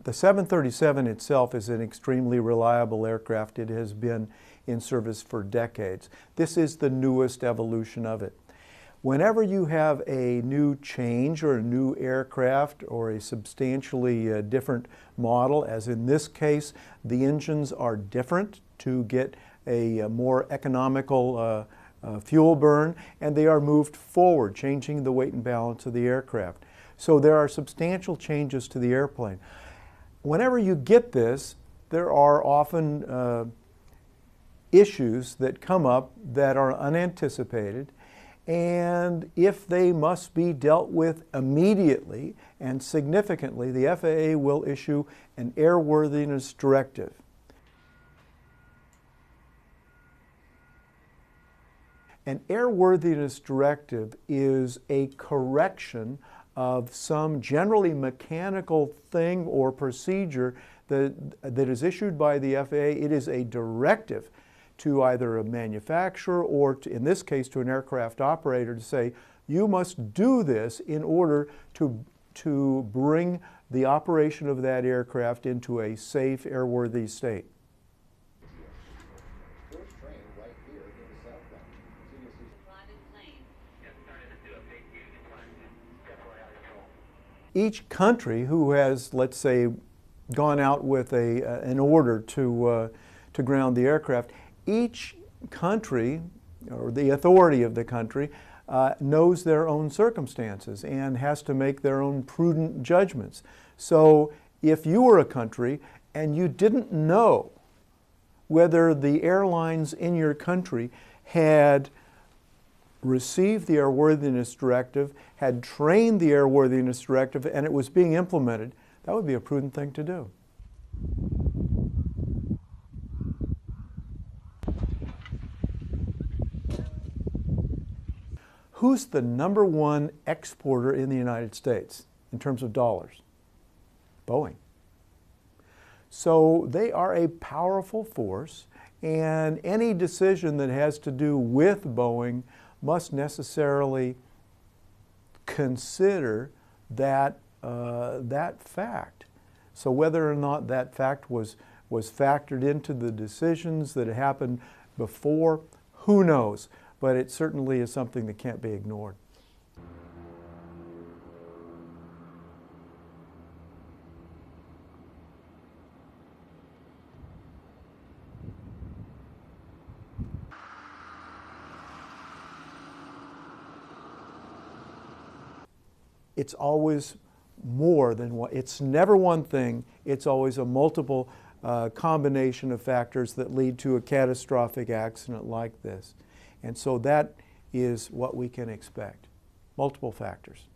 The 737 itself is an extremely reliable aircraft. It has been in service for decades. This is the newest evolution of it. Whenever you have a new change or a new aircraft or a substantially different model, as in this case, the engines are different to get a more economical fuel burn, and they are moved forward, changing the weight and balance of the aircraft. So there are substantial changes to the airplane. Whenever you get this, there are often issues that come up that are unanticipated, and if they must be dealt with immediately and significantly, the FAA will issue an airworthiness directive. An airworthiness directive is a correction of some generally mechanical thing or procedure that is issued by the FAA. It is a directive to either a manufacturer or, in this case, to an aircraft operator to say, you must do this in order to bring the operation of that aircraft into a safe, airworthy state. Each country who has, let's say, gone out with an order to ground the aircraft, each country, or the authority of the country, knows their own circumstances and has to make their own prudent judgments. So if you were a country and you didn't know whether the airlines in your country had received the airworthiness directive, had trained the airworthiness directive, and it was being implemented, that would be a prudent thing to do. Who's the #1 exporter in the United States in terms of dollars? Boeing. So they are a powerful force, and any decision that has to do with Boeing must necessarily consider that fact. So whether or not that fact was factored into the decisions that happened before, who knows? But it certainly is something that can't be ignored. It's always more than one. It's never one thing. It's always a multiple combination of factors that lead to a catastrophic accident like this. And so that is what we can expect. Multiple factors.